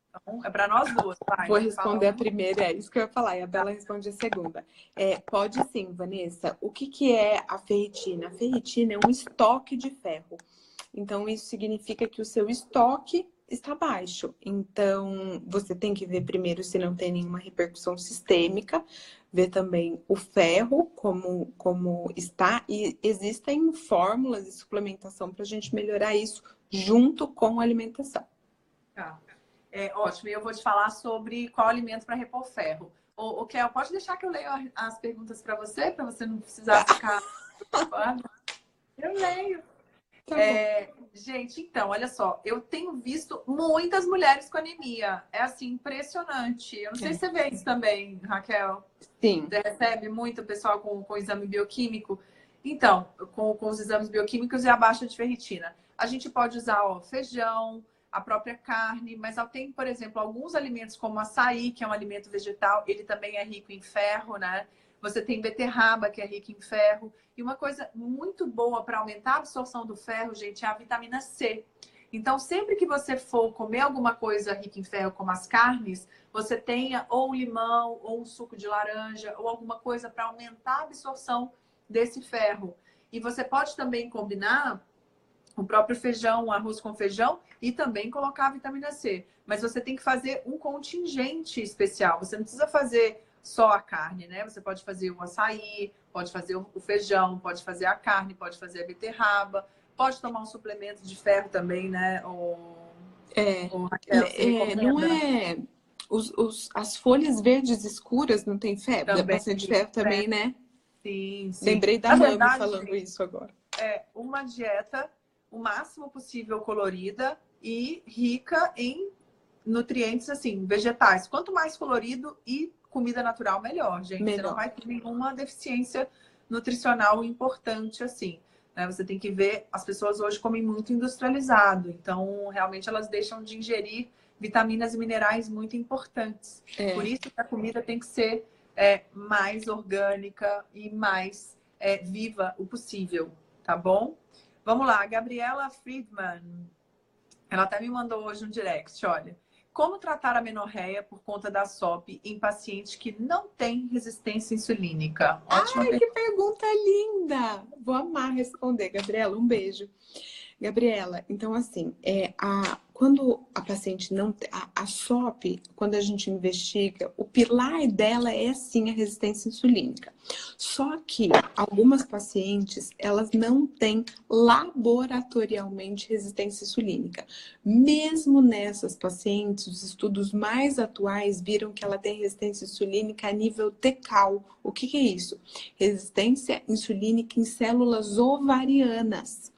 Então, é para nós duas, vai. Vou responder a primeira, é isso que eu ia falar, e a Bela responde a segunda. Pode sim, Vanessa. O que é a ferritina? A ferritina é um estoque de ferro. Então, isso significa que o seu estoque está baixo. Então, você tem que ver primeiro se não tem nenhuma repercussão sistêmica, ver também o ferro, como está, e existem fórmulas de suplementação para a gente melhorar isso junto com a alimentação. Tá. Ótimo, e eu vou te falar sobre qual alimento para repor ferro. Kel, pode deixar que eu leio as perguntas para você não precisar ficar preocupada? Eu leio. Tá gente, então, olha só, eu tenho visto muitas mulheres com anemia. É assim, impressionante. Eu não sei se você vê isso também, Raquel. Sim. Você recebe muito pessoal com exame bioquímico. Então, com os exames bioquímicos e a baixa de ferritina. A gente pode usar feijão, a própria carne, mas tem, por exemplo, alguns alimentos como açaí, que é um alimento vegetal, ele também é rico em ferro, né? Você tem beterraba, que é rica em ferro. E uma coisa muito boa para aumentar a absorção do ferro, gente, é a vitamina C. Então, sempre que você for comer alguma coisa rica em ferro, como as carnes, você tenha ou um limão, ou um suco de laranja, ou alguma coisa para aumentar a absorção desse ferro. E você pode também combinar o próprio feijão, arroz com feijão, e também colocar a vitamina C. Mas você tem que fazer um contingente especial. Você não precisa fazer só a carne, né? Você pode fazer o açaí, pode fazer o feijão, pode fazer a carne, pode fazer a beterraba, pode tomar um suplemento de ferro também, né? Não é... As folhas verdes escuras não tem ferro? Também, bastante ferro também, né? Sim, sim. Lembrei da Mami falando isso agora. É uma dieta o máximo possível colorida e rica em nutrientes, assim, vegetais. Quanto mais colorido e comida natural, melhor, gente. Melhor. Você não vai ter nenhuma deficiência nutricional importante, assim. Né? Você tem que ver, as pessoas hoje comem muito industrializado. Então, realmente, elas deixam de ingerir vitaminas e minerais muito importantes. Por isso que a comida tem que ser mais orgânica e mais viva o possível, tá bom? Vamos lá, a Gabriela Friedman. Ela até me mandou hoje um direct, olha. Como tratar a amenorreia por conta da SOP em pacientes que não têm resistência insulínica? Ótima pergunta. Que pergunta linda! Vou amar responder, Gabriela. Um beijo. Gabriela, então assim, quando a paciente não tem... A SOP, quando a gente investiga, o pilar dela é sim a resistência insulínica. Só que algumas pacientes, elas não têm laboratorialmente resistência insulínica. Mesmo nessas pacientes, os estudos mais atuais viram que ela tem resistência insulínica a nível tecal. O que é isso? Resistência insulínica em células ovarianas.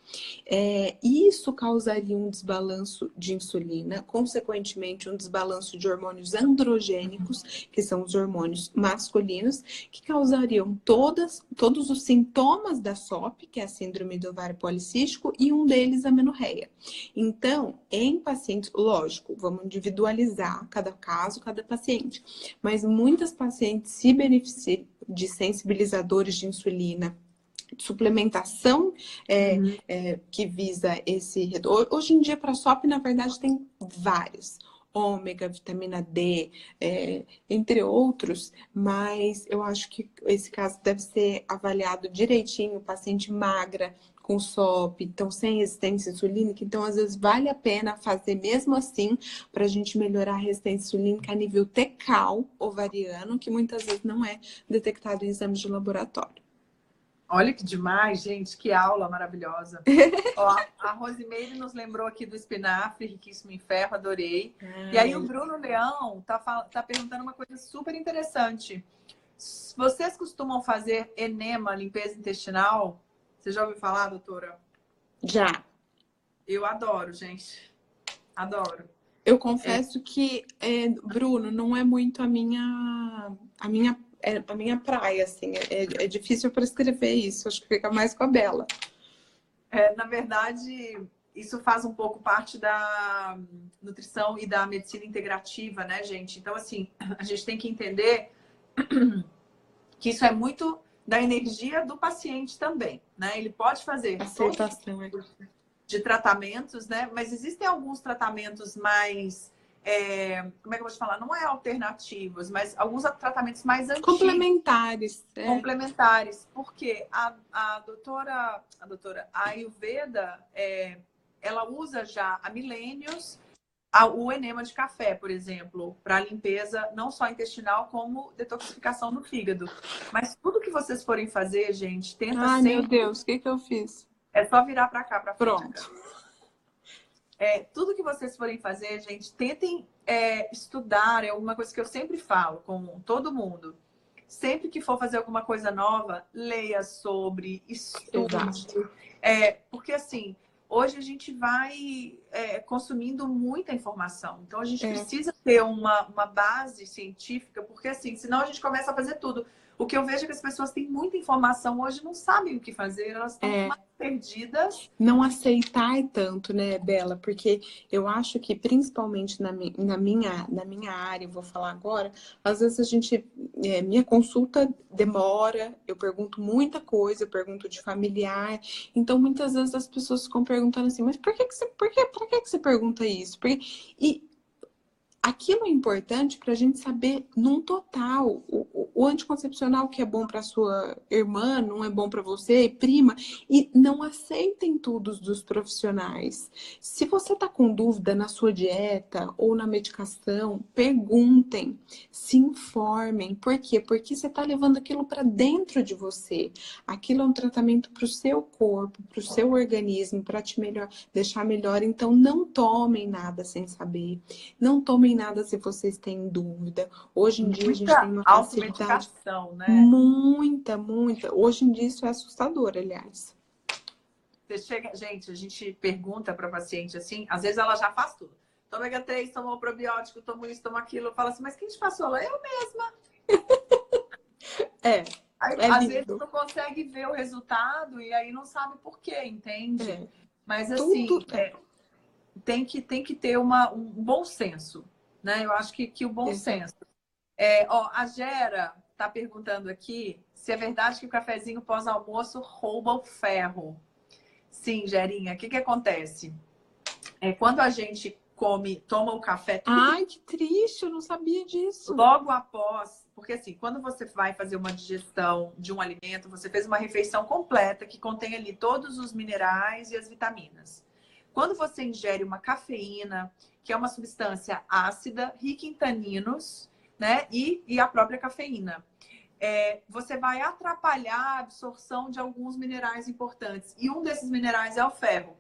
Isso causaria um desbalanço de insulina, consequentemente um desbalanço de hormônios androgênicos, que são os hormônios masculinos, que causariam todos os sintomas da SOP, que é a síndrome do ovário policístico, e um deles a menorreia. Então, em pacientes, lógico, vamos individualizar cada caso, cada paciente, mas muitas pacientes se beneficiam de sensibilizadores de insulina, suplementação que visa esse retorno. Hoje em dia, para a SOP, na verdade, tem vários. Ômega, vitamina D, entre outros, mas eu acho que esse caso deve ser avaliado direitinho, paciente magra, com SOP, então sem resistência insulínica, então às vezes vale a pena fazer mesmo assim para a gente melhorar a resistência insulínica a nível tecal ovariano, que muitas vezes não é detectado em exames de laboratório. Olha que demais, gente, que aula maravilhosa. Ó, a Rosimeire nos lembrou aqui do espinafre, riquíssimo em ferro, adorei. E aí o Bruno Leão tá perguntando uma coisa super interessante. Vocês costumam fazer enema, limpeza intestinal? Você já ouviu falar, doutora? Já. Eu adoro, gente. Adoro. Eu confesso que, Bruno, não é muito a minha praia, assim. É difícil prescrever isso. Acho que fica mais com a Bela. Na verdade, isso faz um pouco parte da nutrição e da medicina integrativa, né, gente? Então, assim, a gente tem que entender que isso é muito da energia do paciente também, né? Ele pode fazer Aceitação, de tratamentos, né? Mas existem alguns tratamentos mais... como é que eu vou te falar? Não é alternativos, mas alguns tratamentos mais antigos. Complementares. Complementares. Porque a doutora Ayurveda, ela usa já há milênios o enema de café, por exemplo, para limpeza não só intestinal, como detoxificação do fígado. Mas tudo que vocês forem fazer, gente, tenta sempre... sempre... Meu Deus, o que eu fiz? É só virar para cá, para frente. Pronto. Tudo que vocês forem fazer, gente, tentem estudar. É uma coisa que eu sempre falo com todo mundo. Sempre que for fazer alguma coisa nova, leia sobre, estude. Porque, assim, hoje a gente vai consumindo muita informação. Então, a gente precisa ter uma base científica, porque, assim, senão a gente começa a fazer tudo. O que eu vejo é que as pessoas têm muita informação hoje, não sabem o que fazer, elas estão mais perdidas. Não aceitar tanto, né, Bela? Porque eu acho que, principalmente na minha área, eu vou falar agora, às vezes a gente... minha consulta demora, eu pergunto muita coisa, eu pergunto de familiar. Então, muitas vezes as pessoas ficam perguntando assim, mas pra que você pergunta isso? E aquilo é importante para a gente saber num total. O anticoncepcional que é bom para sua irmã não é bom para você, prima. E não aceitem tudo dos profissionais. Se você está com dúvida na sua dieta ou na medicação, perguntem, se informem. Por quê? Porque você está levando aquilo para dentro de você. Aquilo é um tratamento para o seu corpo, para o seu organismo, para te deixar melhor. Então, não tomem nada sem saber. Não tomem nada se vocês têm dúvida. Hoje em dia a gente tem uma facilidade, né? Muita. Hoje em dia isso é assustador, aliás. Gente, a gente pergunta para paciente assim, às vezes ela já faz tudo. Toma ômega 3, tomou probiótico, tomou isso, tomou aquilo. Fala assim, mas quem te passou? Ela, eu mesma. Às vezes não consegue ver o resultado e aí não sabe por quê, entende? Mas assim, tem que ter um bom senso, né? Eu acho que o bom senso. A Gera tá perguntando aqui se é verdade que o cafezinho pós-almoço rouba o ferro. Sim, Gerinha, o que acontece? Quando a gente toma o café... Ai, que triste, eu não sabia disso. Logo após, porque assim, quando você vai fazer uma digestão de um alimento, você fez uma refeição completa que contém ali todos os minerais e as vitaminas. quando você ingere uma cafeína, que é uma substância ácida, rica em taninos, né? E a própria cafeína. Você vai atrapalhar a absorção de alguns minerais importantes. E um desses minerais é o ferro.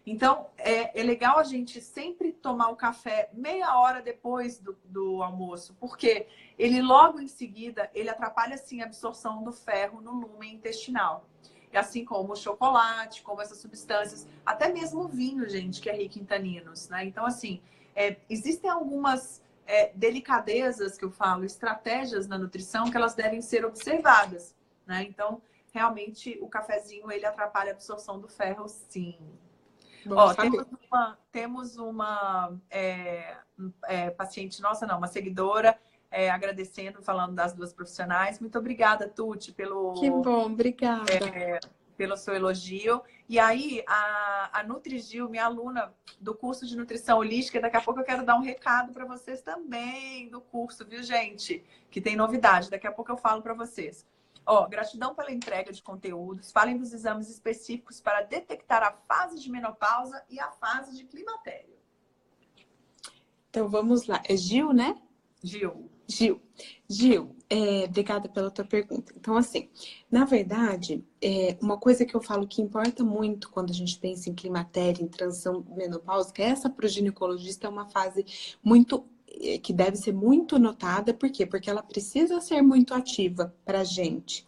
Então, é legal a gente sempre tomar o café meia hora depois do almoço, porque ele logo em seguida, ele atrapalha sim a absorção do ferro no lumen intestinal. E assim como o chocolate, como essas substâncias, até mesmo o vinho, gente, que é rico em taninos, né? Então, assim, existem algumas delicadezas que eu falo, estratégias na nutrição que elas devem ser observadas, né? Então, realmente, o cafezinho, ele atrapalha a absorção do ferro, sim. Bom Ó, saber. temos uma paciente nossa, não, uma seguidora, agradecendo, falando das duas profissionais. Muito obrigada, Tuti, Que bom, obrigada. pelo seu elogio. E aí, a NutriGil, minha aluna do curso de nutrição holística, daqui a pouco eu quero dar um recado para vocês também do curso, viu, gente? Que tem novidade, daqui a pouco eu falo para vocês. Ó, gratidão pela entrega de conteúdos. Falem dos exames específicos para detectar a fase de menopausa e a fase de climatério. Então vamos lá. É Gil, né? Gil. Gil, obrigada pela tua pergunta. Então, assim, na verdade, uma coisa que eu falo que importa muito quando a gente pensa em climatério, em transição menopáusica, essa para o ginecologista é uma fase muito que deve ser muito notada. Por quê? Porque ela precisa ser muito ativa para a gente.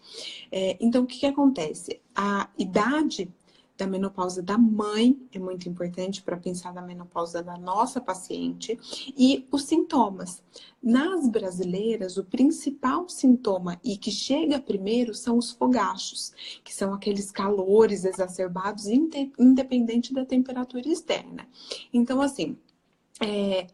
Então, o que acontece? A idade da menopausa da mãe é muito importante para pensar na menopausa da nossa paciente e os sintomas. Nas brasileiras, o principal sintoma e que chega primeiro são os fogachos, que são aqueles calores exacerbados independente da temperatura externa. Então, assim,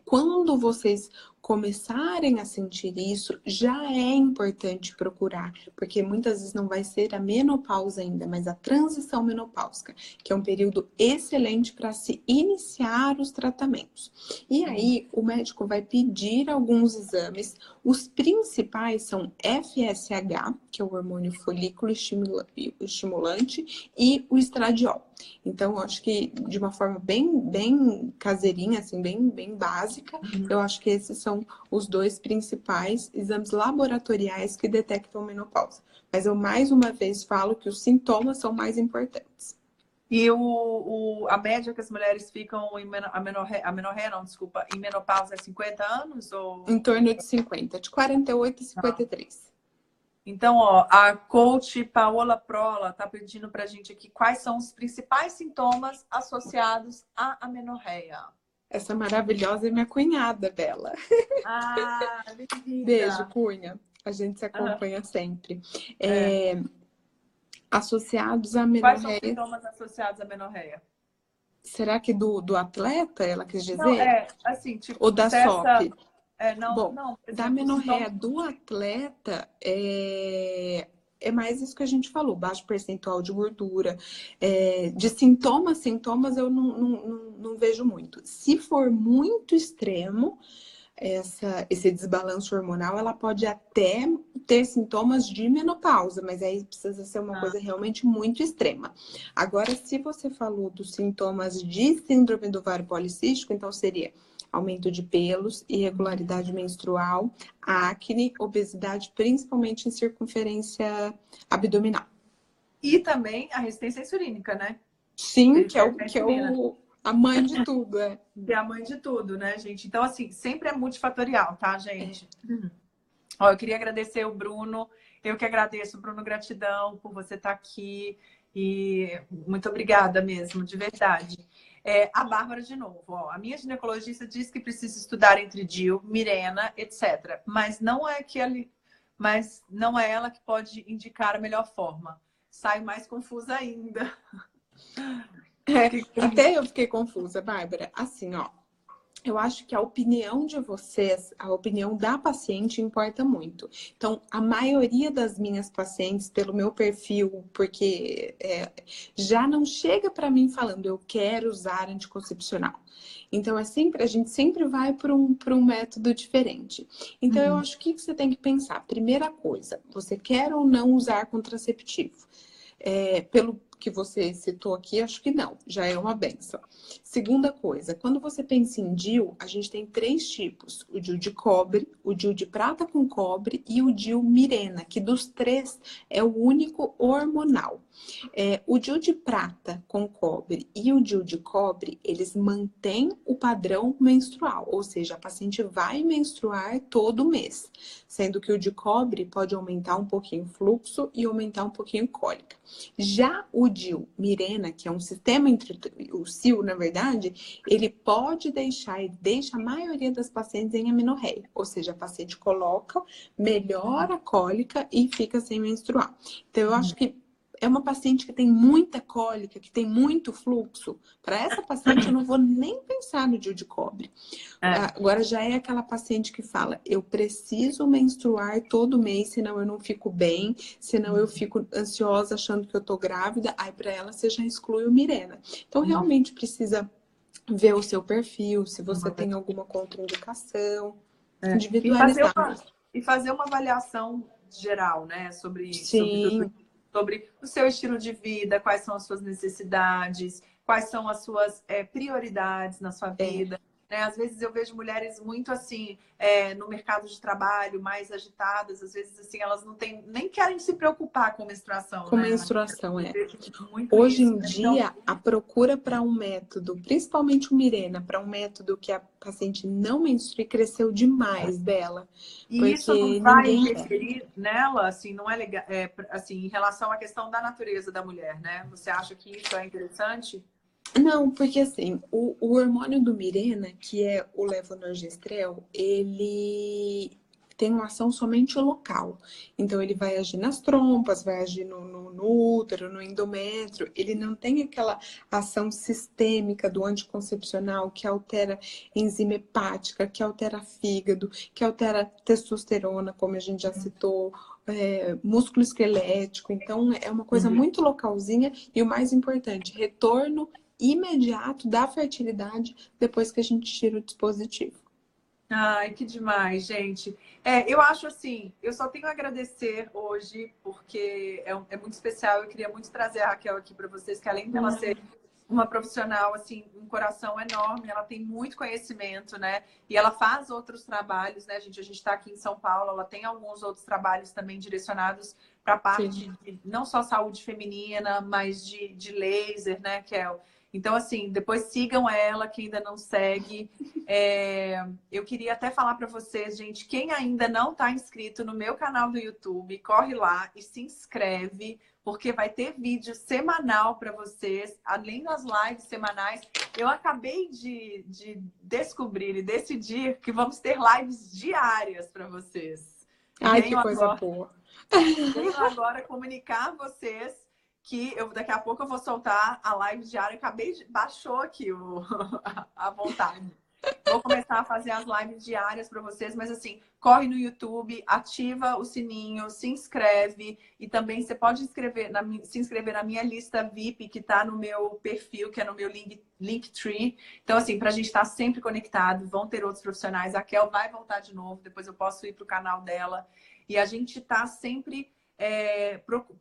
quando vocês começarem a sentir isso, já é importante procurar, porque muitas vezes não vai ser a menopausa ainda, mas a transição menopáusica, que é um período excelente para se iniciar os tratamentos. E aí, o médico vai pedir alguns exames. Os principais são FSH, que é o hormônio folículo estimulante, e o estradiol. Então, eu acho que de uma forma bem caseirinha, assim, bem básica, eu acho que esses são os dois principais exames laboratoriais que detectam menopausa. Mas eu mais uma vez falo que os sintomas são mais importantes. E a média que as mulheres ficam em menopausa é 50 anos? Em torno de 50, de 48 a 53. Então, ó, a coach Paola Prola está pedindo para a gente aqui quais são os principais sintomas associados à amenorreia. Essa maravilhosa é minha cunhada, Bela. Ah, Beijo, bem-vinda. cunha. A gente se acompanha sempre. Associados à Quais são os amenorreia. sintomas associados à amenorreia? Será que do atleta, ela quis Não, dizer? assim, tipo, Ou da SOP? Bom, por da exemplo, amenorreia do atleta é mais isso que a gente falou, baixo percentual de gordura. De sintomas eu não vejo muito. Se for muito extremo, esse desbalanço hormonal, ela pode até ter sintomas de menopausa, mas aí precisa ser uma coisa realmente muito extrema. Agora, se você falou dos sintomas de síndrome do ovário policístico, então seria aumento de pelos, irregularidade menstrual, acne, obesidade, principalmente em circunferência abdominal. E também a resistência insulínica, né? Sim, que é a mãe de tudo, Que é a mãe de tudo, né, gente? Então, assim, sempre é multifatorial, tá, gente? Ó, eu queria agradecer o Bruno. Eu que agradeço, Bruno, gratidão por você estar aqui. E muito obrigada mesmo, de verdade. A Bárbara, de novo, ó, a minha ginecologista diz que precisa estudar entre DIU, Mirena, etc. Mas não é ela que pode indicar a melhor forma. Saio mais confusa ainda. Até eu fiquei confusa, Bárbara. Assim, ó, eu acho que a opinião de vocês, a opinião da paciente importa muito. Então, a maioria das minhas pacientes, pelo meu perfil, porque já não chega para mim falando eu quero usar anticoncepcional. Então, a gente sempre vai para um método diferente. Então, eu acho que você tem que pensar. Primeira coisa, você quer ou não usar contraceptivo? que você citou aqui, acho que não, já é uma benção. Segunda coisa, quando você pensa em DIU, a gente tem 3 tipos: o DIU de cobre, o DIU de prata com cobre e o DIU Mirena, que dos 3 é o único hormonal. O DIU de prata com cobre e o DIU de cobre, eles mantêm o padrão menstrual, ou seja, a paciente vai menstruar todo mês, sendo que o de cobre pode aumentar um pouquinho o fluxo e aumentar um pouquinho a cólica. Já o DIU Mirena, que é um sistema entre o CIO, na verdade, ele pode deixar e deixa a maioria das pacientes em amenorreia, ou seja, a paciente coloca, melhora a cólica e fica sem menstruar. Então, eu acho que é uma paciente que tem muita cólica, que tem muito fluxo. Para essa paciente, eu não vou nem pensar no DIU de cobre. Agora, já é aquela paciente que fala: eu preciso menstruar todo mês, senão eu não fico bem, senão eu fico ansiosa achando que eu tô grávida. Aí, para ela, você já exclui o Mirena. Então, realmente precisa ver o seu perfil, se você tem alguma contraindicação, individualizar. E fazer uma avaliação geral, né? Sobre Sim. sobre o seu estilo de vida, quais são as suas necessidades, quais são as suas prioridades na sua vida. Né? Às vezes eu vejo mulheres muito assim, no mercado de trabalho, mais agitadas, às vezes assim, elas não têm, nem querem se preocupar com menstruação. Com né? menstruação, Hoje em dia, a procura para um método, principalmente o Mirena, para um método que a paciente não menstrue, cresceu demais dela. E isso não vai interferir nela, assim, não é legal, assim, em relação à questão da natureza da mulher, né? Você acha que isso é interessante? Não, porque assim, o hormônio do Mirena, que é o levonorgestrel, ele tem uma ação somente local. Então, ele vai agir nas trompas, vai agir no útero, no endométrio. Ele não tem aquela ação sistêmica do anticoncepcional que altera enzima hepática, que altera fígado, que altera testosterona, como a gente já citou, músculo esquelético. Então, é uma coisa muito localzinha e o mais importante, retorno imediato da fertilidade depois que a gente tira o dispositivo. Ai, que demais, gente. Eu acho assim, eu só tenho a agradecer hoje, porque é muito especial. Eu queria muito trazer a Raquel aqui para vocês, que além dela ser uma profissional, assim, um coração enorme, ela tem muito conhecimento, né? E ela faz outros trabalhos, né, gente? A gente está aqui em São Paulo, ela tem alguns outros trabalhos também direcionados para a parte de não só saúde feminina, mas de laser, né, Kel? Então, assim, depois sigam ela, que ainda não segue. Eu queria até falar para vocês, gente, quem ainda não está inscrito no meu canal do YouTube, corre lá e se inscreve, porque vai ter vídeo semanal para vocês, além das lives semanais. Eu acabei de descobrir e decidir que vamos ter lives diárias para vocês. Ai, que coisa boa! Venho agora comunicar a vocês que daqui a pouco eu vou soltar a live diária. Baixou aqui a vontade. Vou começar a fazer as lives diárias para vocês, mas assim, corre no YouTube, ativa o sininho, se inscreve e também você pode se inscrever na minha lista VIP que está no meu perfil, que é no meu Linktree. Então, assim, para a gente estar sempre conectado, vão ter outros profissionais. A Kel vai voltar de novo, depois eu posso ir para o canal dela. E a gente está sempre...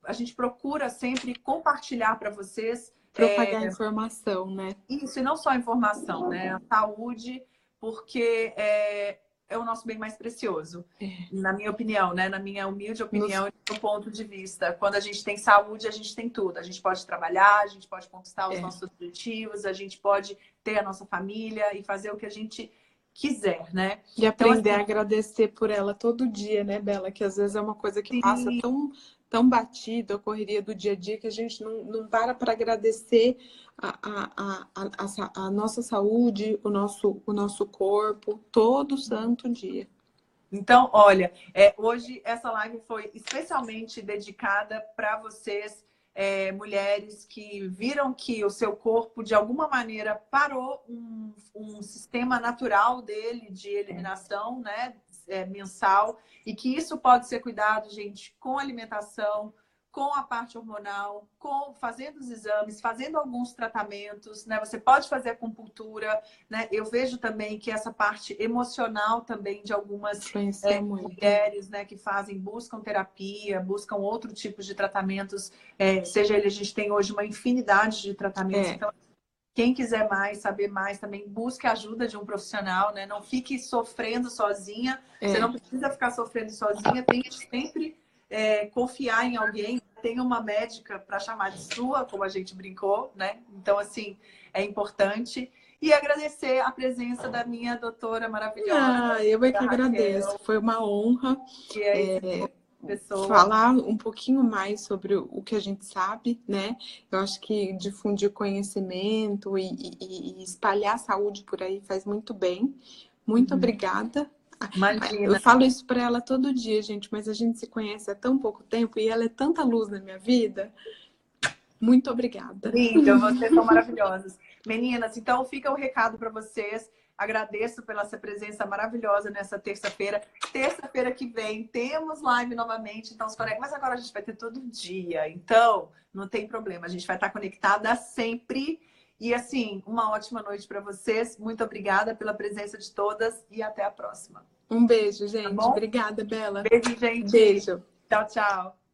a gente procura sempre compartilhar para vocês. Propagar informação, né? Isso, e não só informação, né? A saúde, porque é o nosso bem mais precioso, na minha opinião, né? Na minha humilde opinião e do meu ponto de vista. Quando a gente tem saúde, a gente tem tudo. A gente pode trabalhar, a gente pode conquistar os nossos objetivos, a gente pode ter a nossa família e fazer o que a gente quiser, né? E aprender a agradecer por ela todo dia, né, Bela? Que às vezes é uma coisa que passa tão batida, a correria do dia a dia, que a gente não para agradecer a nossa saúde, o nosso corpo, todo santo dia. Então, olha, hoje essa live foi especialmente dedicada para vocês, mulheres que viram que o seu corpo, de alguma maneira, parou um sistema natural dele de eliminação, né, mensal, e que isso pode ser cuidado, gente, com alimentação, com a parte hormonal, fazendo os exames, fazendo alguns tratamentos, né? Você pode fazer acupuntura, né? Eu vejo também que essa parte emocional também de algumas mulheres, né, que buscam terapia, buscam outro tipo de tratamentos, seja ele, a gente tem hoje uma infinidade de tratamentos, então quem quiser saber mais, também busque a ajuda de um profissional, né? Não fique sofrendo sozinha. Você não precisa ficar sofrendo sozinha. Tente sempre confiar em alguém. Tem uma médica para chamar de sua, como a gente brincou, né? Então, assim, é importante. E agradecer a presença da minha doutora maravilhosa. Eu é que agradeço. Foi uma honra. Falar um pouquinho mais sobre o que a gente sabe, né? Eu acho que difundir conhecimento e espalhar a saúde por aí faz muito bem. Muito obrigada. Imagina. Eu falo isso para ela todo dia, gente, mas a gente se conhece há tão pouco tempo e ela é tanta luz na minha vida. Muito obrigada. Linda, vocês são maravilhosas. Meninas, então fica o recado para vocês. Agradeço pela sua presença maravilhosa nessa terça-feira. Terça-feira que vem temos live novamente, então se conecta. Mas agora a gente vai ter todo dia, então não tem problema. A gente vai estar conectada sempre. E assim, uma ótima noite para vocês. Muito obrigada pela presença de todas e até a próxima. Um beijo, gente. Tá bom? Obrigada, Bela. Beijo, gente. Beijo. Tchau, tchau.